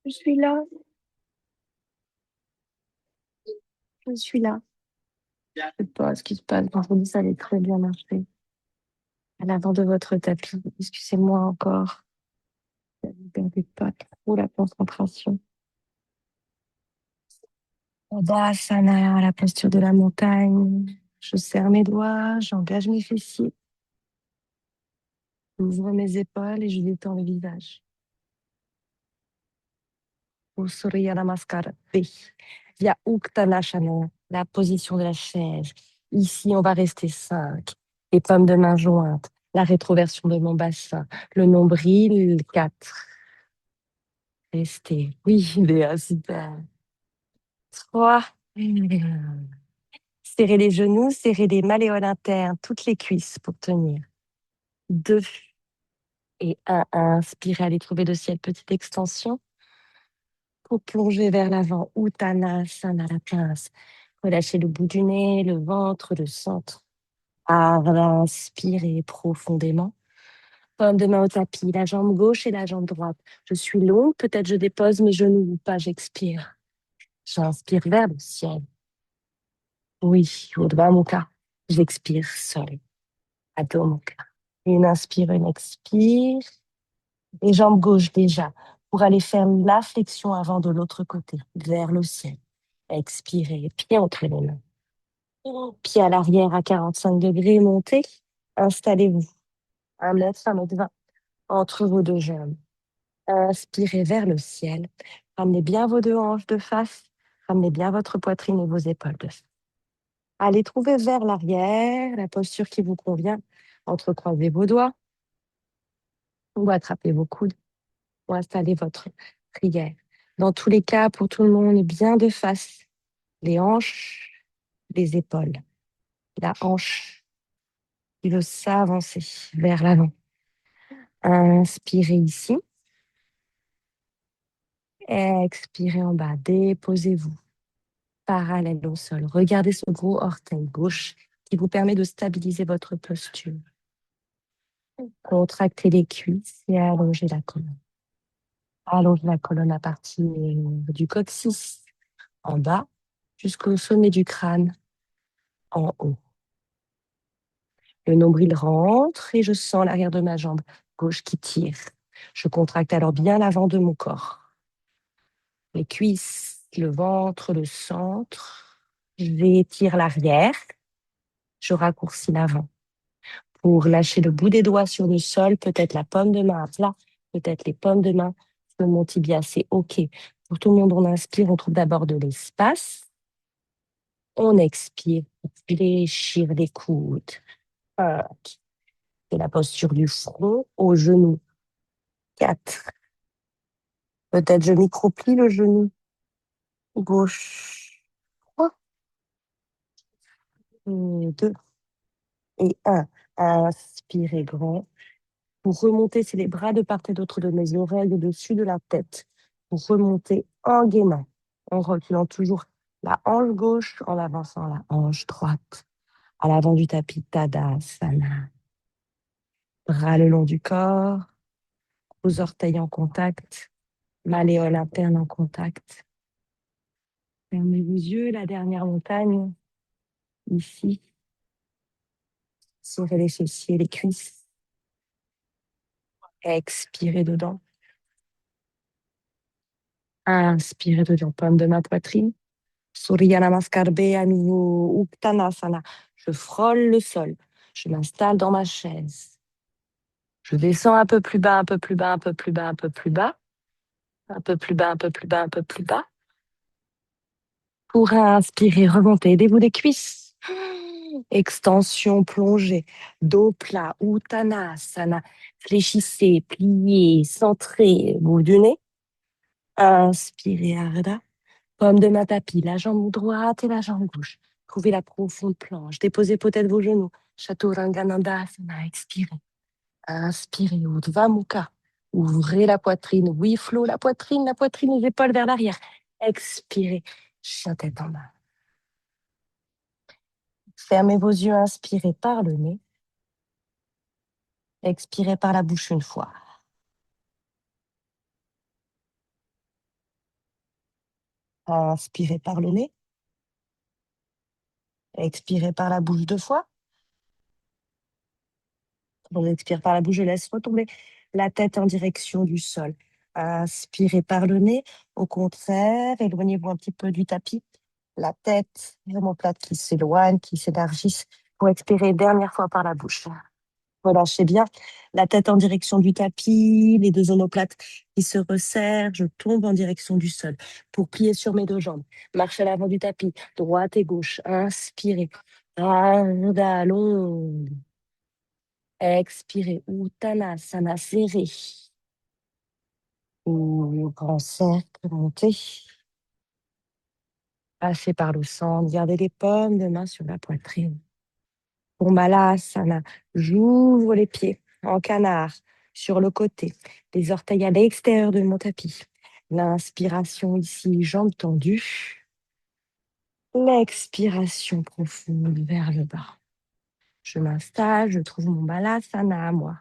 Je suis là, je suis là. Je sais pas ce qui se passe. Vendredi, ça allait très bien marcher. À l'avant de votre tapis, excusez-moi encore. Ne perdez pas trop la concentration. Tadasana, la posture de la montagne. Je serre mes doigts, j'engage mes fessiers, j'ouvre mes épaules et je détends le visage. Surya Namaskar B. Via Uttanasana, la position de la chaise. Ici, on va rester 5. Les pommes de main jointes, la rétroversion de mon bassin, le nombril 4. Restez. Oui, Léa, super. 3. Serrez les genoux, serrez les malléoles internes, toutes les cuisses pour tenir. 2 et 1. Inspirez, allez trouver le ciel, petite extension. Pour plonger vers l'avant, Uttanasana, la pince. Relâchez le bout du nez, le ventre, le centre. Inspirez profondément. Paume de main au tapis, la jambe gauche et la jambe droite. Je suis longue, peut-être je dépose mes genoux ou pas, j'expire. J'inspire vers le ciel. Oui, Urdhva Mukha. J'expire seul. Adho Mukha. Une inspire, une expire. Les jambes gauche déjà, pour aller faire la flexion avant de l'autre côté, vers le ciel. Expirez, pied entre les mains. Pied à l'arrière à 45 degrés, montez. Installez-vous. 1 mètre, 1 mètre 20 entre vos deux jambes. Inspirez vers le ciel. Ramenez bien vos deux hanches de face. Ramenez bien votre poitrine et vos épaules de face. Allez trouver vers l'arrière la posture qui vous convient. Entrecroisez vos doigts ou attrapez vos coudes ou installez votre prière. Dans tous les cas, pour tout le monde, bien de face. Les hanches, les épaules. La hanche qui veut s'avancer vers l'avant. Inspirez ici. Expirez en bas. Déposez-vous parallèle au sol. Regardez ce gros orteil gauche qui vous permet de stabiliser votre posture. Contractez les cuisses et allongez la colonne. Allongez la colonne à partir du coccyx en bas jusqu'au sommet du crâne en haut. Le nombril rentre et je sens l'arrière de ma jambe gauche qui tire. Je contracte alors bien l'avant de mon corps. Les cuisses, le ventre, le centre. J'étire l'arrière. Je raccourcis l'avant. Pour lâcher le bout des doigts sur le sol, peut-être la paume de main à plat, peut-être les paumes de main sur mon tibia, c'est OK. Pour tout le monde, on inspire, on trouve d'abord de l'espace. On expire pour fléchir les coudes. 5. C'est la posture du front au genou. 4. Peut-être je microplie le genou gauche. 3. 2 et 1. Inspirez grand. Pour remonter, c'est les bras de part et d'autre de mes oreilles au-dessus de la tête. Pour remonter en gainant, en reculant toujours la hanche gauche, en avançant la hanche droite. À l'avant du tapis, Tadasana. Bras le long du corps, aux orteils en contact, malléole interne en contact. Fermez vos yeux, la dernière montagne, ici. Serrez les fessiers, les cuisses. Expirez dedans. Inspirez dedans, paume de ma poitrine. Surya Namaskar B à nouveau, Uttanasana. Je frôle le sol. Je m'installe dans ma chaise. Je descends un peu plus bas, un peu plus bas, un peu plus bas, un peu plus bas. Un peu plus bas, un peu plus bas, un peu plus bas. Pour inspirer, remonter, aidez-vous des cuisses. Extension plongée, dos plat, Uttanasana. Fléchissez, pliez, centrez, bout du nez. Inspirez, Ardha. Paume de ma tapis, la jambe droite et la jambe gauche. Trouvez la profonde planche. Déposez peut-être vos genoux. Chaturanga-Dandasana. Expirez. Inspirez. Urdhva Mukha. Ouvrez la poitrine. Oui, flow, la poitrine, les épaules vers l'arrière. Expirez. Chien tête en bas. Fermez vos yeux. Inspirez par le nez. Expirez par la bouche une fois. Inspirez par le nez. Expirez par la bouche 2 fois. On expire par la bouche, je laisse retomber la tête en direction du sol. Inspirez par le nez. Au contraire, éloignez-vous un petit peu du tapis. La tête vraiment plate qui s'éloigne, qui s'élargisse pour expirer dernière fois par la bouche. Relâchez bien la tête en direction du tapis, les deux omoplates qui se resserrent. Je tombe en direction du sol pour plier sur mes deux jambes. Marche à l'avant du tapis, droite et gauche. Inspirez. Ardha longue. Expirez. Uttanasana serré. Ou grand cercle, montez. Passez par le centre. Gardez les paumes de main sur la poitrine. Pour Malasana, j'ouvre les pieds en canard sur le côté, les orteils à l'extérieur de mon tapis. L'inspiration ici, jambes tendues. L'expiration profonde vers le bas. Je m'installe, je trouve mon Balasana à moi.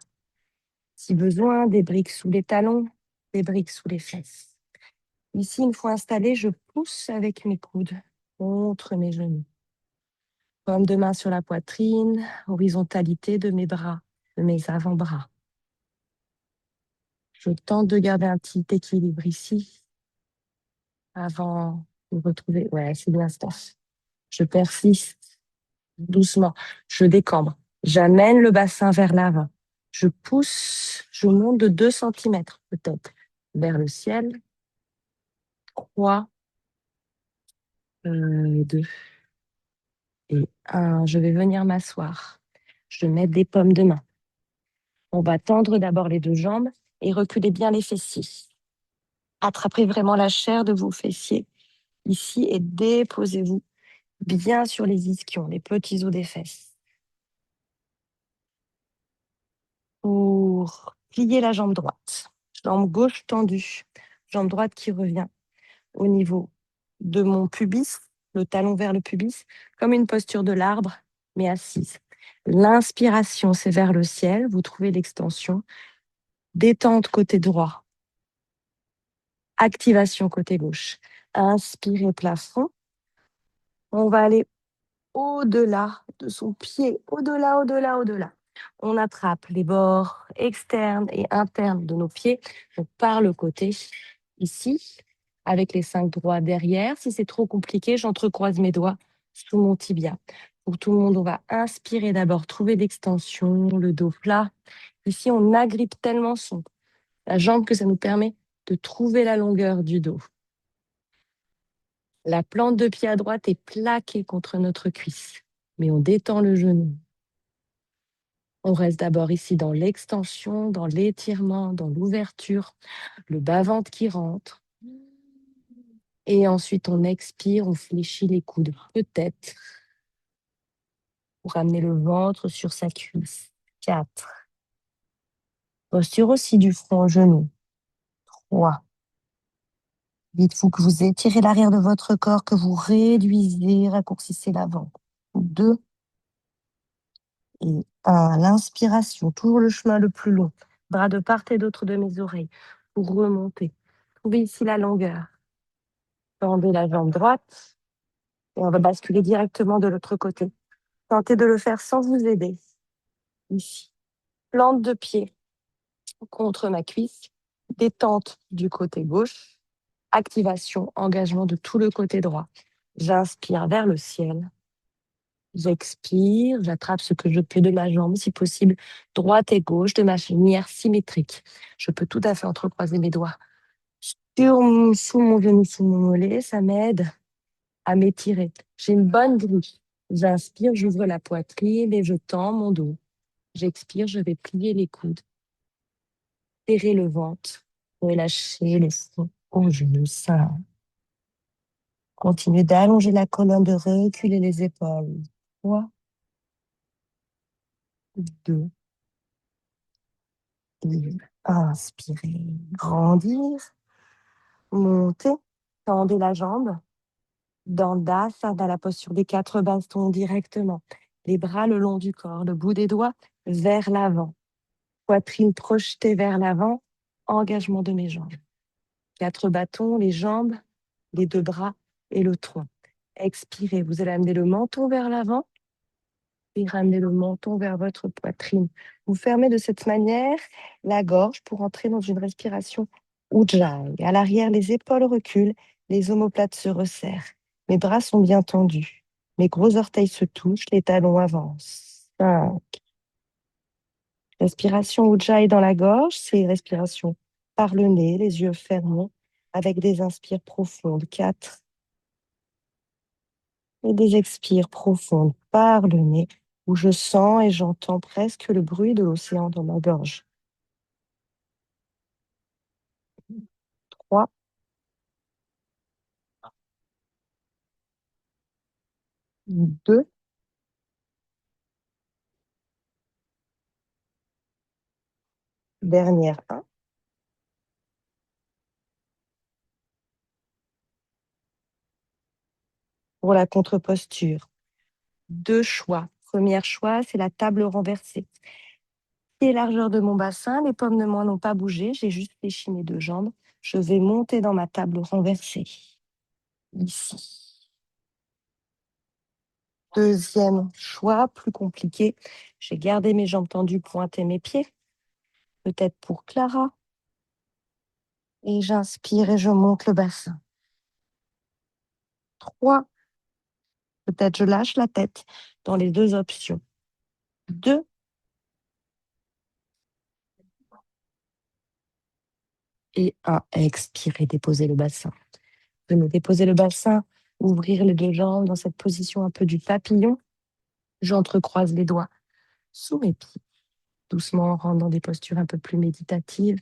Si besoin, des briques sous les talons, des briques sous les fesses. Ici, une fois installé, je pousse avec mes coudes contre mes genoux. Paume de main sur la poitrine, horizontalité de mes bras, de mes avant-bras. Je tente de garder un petit équilibre ici avant de retrouver. Ouais, c'est bien ça. Je persiste doucement. Je décambre. J'amène le bassin vers l'avant. Je pousse, je monte de 2 centimètres peut-être vers le ciel. 3, 2 et 1. Je vais venir m'asseoir. Je mets des paumes de main. On va tendre d'abord les deux jambes et reculer bien les fessiers. Attrapez vraiment la chair de vos fessiers ici et déposez-vous bien sur les ischions, les petits os des fesses. Pour plier la jambe droite. Jambe gauche tendue. Jambe droite qui revient au niveau de mon pubis, le talon vers le pubis, comme une posture de l'arbre, mais assise. L'inspiration, c'est vers le ciel. Vous trouvez l'extension. Détente côté droit. Activation côté gauche. Inspirez plafond. On va aller au-delà de son pied, au-delà, au-delà, au-delà. On attrape les bords externes et internes de nos pieds donc par le côté, ici, avec les 5 doigts derrière. Si c'est trop compliqué, j'entrecroise mes doigts sous mon tibia. Pour tout le monde, on va inspirer d'abord, trouver l'extension, le dos plat. Ici, on agrippe tellement la jambe que ça nous permet de trouver la longueur du dos. La plante de pied à droite est plaquée contre notre cuisse, mais on détend le genou. On reste d'abord ici dans l'extension, dans l'étirement, dans l'ouverture, le bas-ventre qui rentre. Et ensuite, on expire, on fléchit les coudes, peut-être, pour ramener le ventre sur sa cuisse. 4. Posture aussi du front au genou. 3. Dites-vous que vous étirez l'arrière de votre corps, que vous réduisez, raccourcissez l'avant. 2. Et 1. L'inspiration, toujours le chemin le plus long. Bras de part et d'autre de mes oreilles pour remonter. Trouvez ici la longueur. Tendez la jambe droite et on va basculer directement de l'autre côté. Tentez de le faire sans vous aider. Ici. Plante de pied contre ma cuisse. Détente du côté gauche. Activation, engagement de tout le côté droit. J'inspire vers le ciel. J'expire, j'attrape ce que je peux de ma jambe, si possible, droite et gauche, de manière symétrique. Je peux tout à fait entrecroiser mes doigts sous mon genou, sous mon mollet. Ça m'aide à m'étirer. J'ai une bonne grille. J'inspire, j'ouvre la poitrine et je tends mon dos. J'expire, je vais plier les coudes, serrer le ventre, relâcher les fronts aux genoux. Ça. Continuez d'allonger la colonne, de reculer les épaules. 3, 2, et inspirez, grandir, monter, tendez la jambe. Dandasana, la posture des 4 bastons directement. Les bras le long du corps, le bout des doigts vers l'avant. Poitrine projetée vers l'avant, engagement de mes jambes. 4 bâtons, les jambes les deux bras et le tronc. Expirez, vous allez amener le menton vers l'avant et ramener le menton vers votre poitrine. Vous fermez de cette manière la gorge pour entrer dans une respiration Ujjayi. À l'arrière, les épaules reculent, les omoplates se resserrent. Mes bras sont bien tendus. Mes gros orteils se touchent, les talons avancent. 5. Respiration Ujjayi dans la gorge, c'est une respiration par le nez, les yeux fermés, avec des inspires profondes. 4. Et des expires profondes par le nez, où je sens et j'entends presque le bruit de l'océan dans ma gorge. 3. Deux. Dernière 1. Pour la contre-posture. 2 choix. Premier choix, c'est la table renversée. Pied largeur de mon bassin, les paumes de main n'ont pas bougé, j'ai juste fléchi mes 2 jambes. Je vais monter dans ma table renversée. Ici. Deuxième choix, plus compliqué. J'ai gardé mes jambes tendues, pointé mes pieds. Peut-être pour Clara. Et j'inspire et je monte le bassin. 3. Peut-être je lâche la tête dans les 2 options. 2. Et 1. Expirez, déposez le bassin. Venez déposer le bassin, ouvrir les 2 jambes dans cette position un peu du papillon. J'entrecroise les doigts sous mes pieds. Doucement, on rentre dans des postures un peu plus méditatives,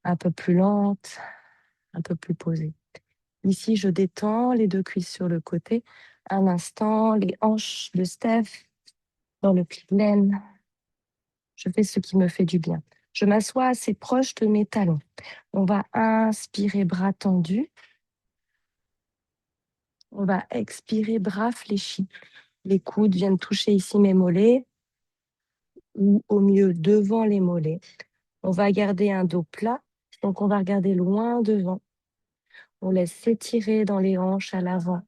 un peu plus lentes, un peu plus posées. Ici, je détends les 2 cuisses sur le côté. Un instant, les hanches de Steph dans le pli de laine. Je fais ce qui me fait du bien. Je m'assois assez proche de mes talons. On va inspirer, bras tendus. On va expirer, bras fléchis. Les coudes viennent toucher ici mes mollets ou au mieux devant les mollets. On va garder un dos plat, donc on va regarder loin devant. On laisse s'étirer dans les hanches à l'avant,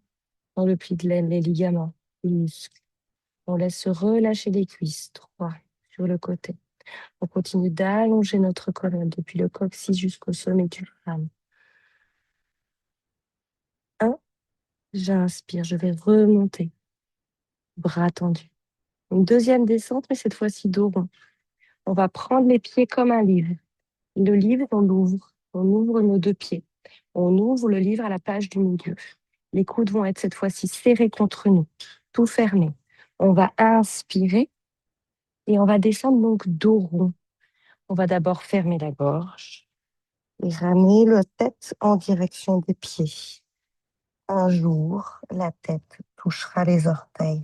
dans le pli de laine, les ligaments, les muscles. On laisse se relâcher les cuisses, 3 sur le côté. On continue d'allonger notre colonne depuis le coccyx jusqu'au sommet du crâne. 1. J'inspire, je vais remonter, bras tendus. Une deuxième descente, mais cette fois-ci dos rond. On va prendre les pieds comme un livre. Le livre, on l'ouvre. On ouvre nos 2 pieds. On ouvre le livre à la page du milieu. Les coudes vont être cette fois-ci serrés contre nous, tout fermé. On va inspirer et on va descendre donc dos rond. On va d'abord fermer la gorge et ramener la tête en direction des pieds. Un jour, la tête touchera les orteils.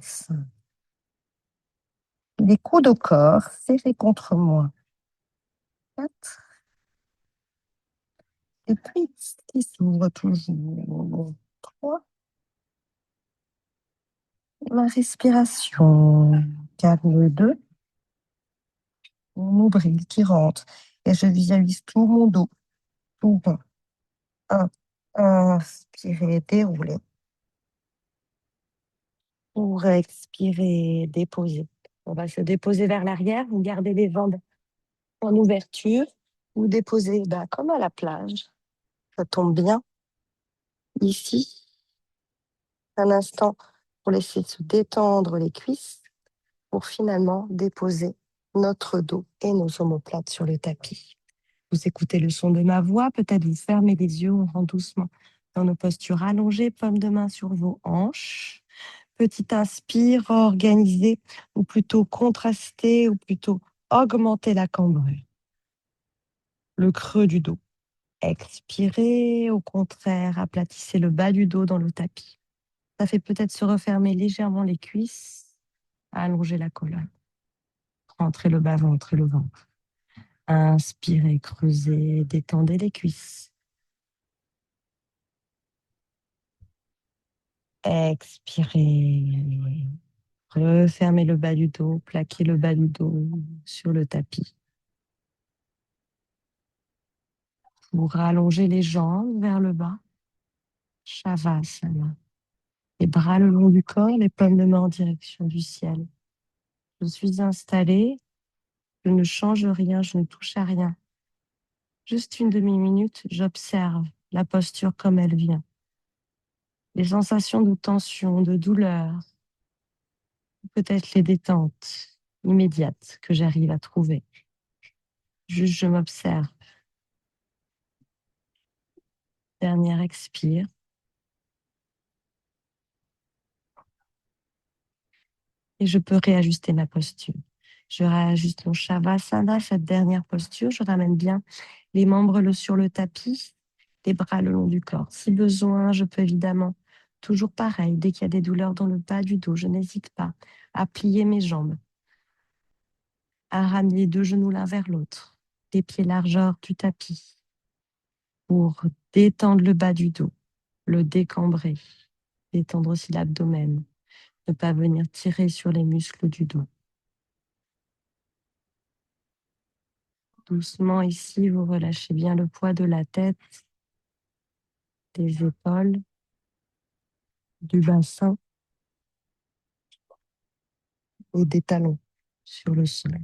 Les coudes au corps serrés contre moi. 4. Et puis, qui s'ouvre toujours. 3. La respiration. Calme 2. Mon nombril qui rentre. Et je visualise tout mon dos. Tout rond. 1. Inspirez, déroulez. Pour expirer, déposer. On va se déposer vers l'arrière. Vous gardez les jambes en ouverture. Vous déposez comme à la plage. Ça tombe bien. Ici, un instant pour laisser se détendre les cuisses pour finalement déposer notre dos et nos omoplates sur le tapis. Vous écoutez le son de ma voix, peut-être vous fermez les yeux, on rentre doucement dans nos postures allongées, paumes de main sur vos hanches. Petit inspire, organisé, ou plutôt contrasté, ou plutôt augmenter la cambrure. Le creux du dos. Expirez, au contraire, aplatissez le bas du dos dans le tapis. Ça fait peut-être se refermer légèrement les cuisses, allonger la colonne. Rentrez le bas-ventre et le ventre. Inspirez, creusez, détendez les cuisses. Expirez. Refermez le bas du dos, plaquez le bas du dos sur le tapis. Pour allonger les jambes vers le bas. Shavasana. Les bras le long du corps, les paumes de main en direction du ciel. Je suis installée, je ne change rien, je ne touche à rien. Juste une demi-minute, j'observe la posture comme elle vient. Les sensations de tension, de douleur, peut-être les détentes immédiates que j'arrive à trouver. Juste, je m'observe. Dernière expire. Et je peux réajuster ma posture. Je réajuste mon Shavasana, cette dernière posture. Je ramène bien les membres sur le tapis, les bras le long du corps. Si besoin, je peux évidemment, toujours pareil, dès qu'il y a des douleurs dans le bas du dos, je n'hésite pas à plier mes jambes, à ramener les deux genoux l'un vers l'autre, les pieds largeur du tapis, pour détendre le bas du dos, le décambrer, détendre aussi l'abdomen, ne pas venir tirer sur les muscles du dos. Doucement ici, vous relâchez bien le poids de la tête, des épaules, du bassin et des talons sur le sol.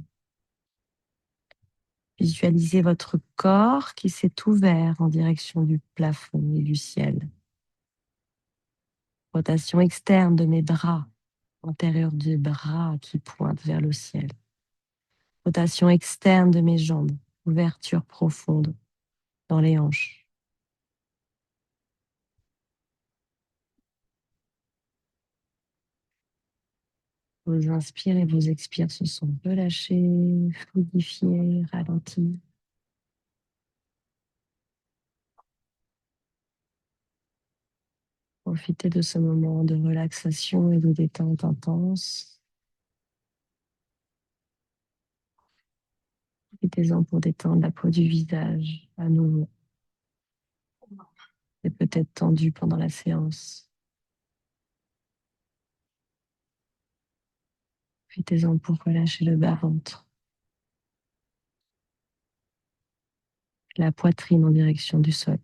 Visualisez votre corps qui s'est ouvert en direction du plafond et du ciel. Rotation externe de mes bras, antérieur des bras qui pointent vers le ciel. Rotation externe de mes jambes, ouverture profonde dans les hanches. Vos inspires et vos expires se sont relâchés, fluidifiés, ralentis. Profitez de ce moment de relaxation et de détente intense. Profitez-en pour détendre la peau du visage à nouveau. C'est peut-être tendu pendant la séance. Profitez-en pour relâcher le bas-ventre, la poitrine en direction du sol.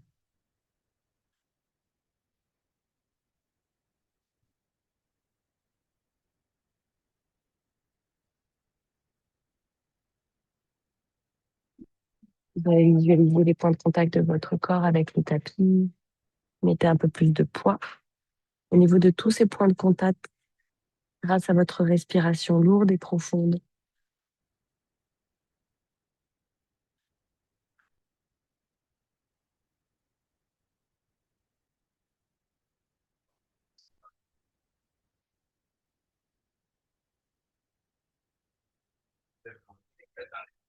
Vous allez visualiser les points de contact de votre corps avec le tapis. Mettez un peu plus de poids au niveau de tous ces points de contact grâce à votre respiration lourde et profonde.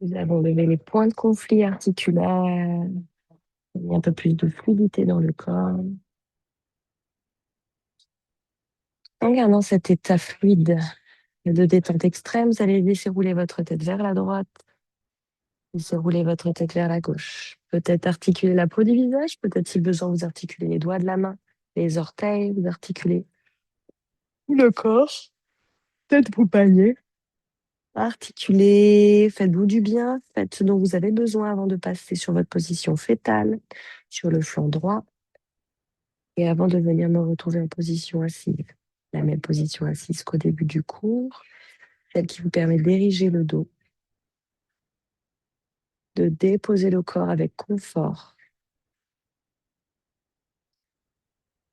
Nous avons levé les points de conflit articulaires, mis un peu plus de fluidité dans le corps. En gardant cet état fluide de détente extrême, vous allez laisser rouler votre tête vers la droite, laisser rouler votre tête vers la gauche. Peut-être articuler la peau du visage, peut-être si besoin, vous articulez les doigts de la main, les orteils, vous articulez le corps, peut-être vous baillez. Articulez, faites-vous du bien, faites ce dont vous avez besoin avant de passer sur votre position fétale, sur le flanc droit, et avant de venir me retrouver en position assise. La même position assise qu'au début du cours, celle qui vous permet d'ériger le dos, de déposer le corps avec confort.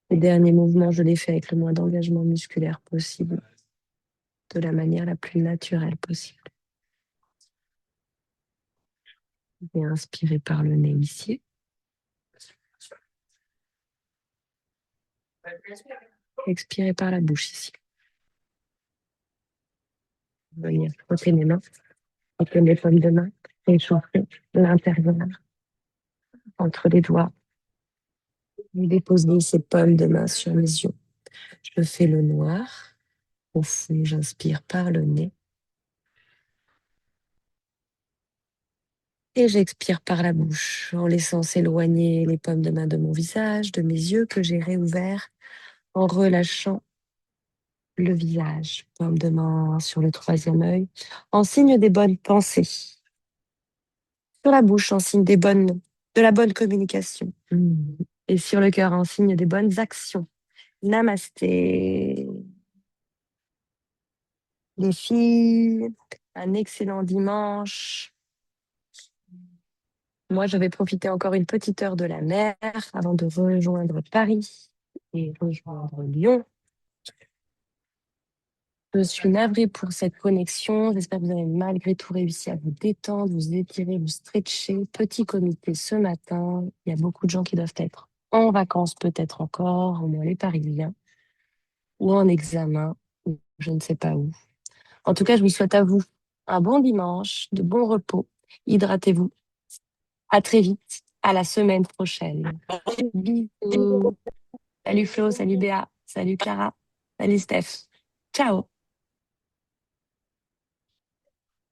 Les derniers mouvements, je les fais avec le moins d'engagement musculaire possible, de la manière la plus naturelle possible. Et inspirez par le nez ici. Expirez par la bouche ici. Venir frotter mes mains, frotter mes pommes de main, réchauffer l'intérieur entre les doigts. Vous déposez ces pommes de main sur mes yeux. Je fais le noir. Au fond, j'inspire par le nez. Et j'expire par la bouche en laissant s'éloigner les paumes de main de mon visage, de mes yeux que j'ai réouverts, en relâchant le visage, paume de main sur le troisième œil, en signe des bonnes pensées. Sur la bouche, en signe de la bonne communication. Et sur le cœur, un signe des bonnes actions. Namasté. Les filles, un excellent dimanche. Moi, je vais profiter encore une petite heure de la mer avant de rejoindre Paris et rejoindre Lyon. Je suis navrée pour cette connexion. J'espère que vous avez malgré tout réussi à vous détendre, vous étirer, vous stretcher. Petit comité ce matin. Il y a beaucoup de gens qui doivent être en vacances, peut-être encore, au moins les Parisiens, ou en examen, ou je ne sais pas où. En tout cas, je vous souhaite à vous un bon dimanche, de bons repos. Hydratez-vous. À très vite. À la semaine prochaine. Bisous. Salut Flo, salut Béa, salut Clara, salut Steph. Ciao.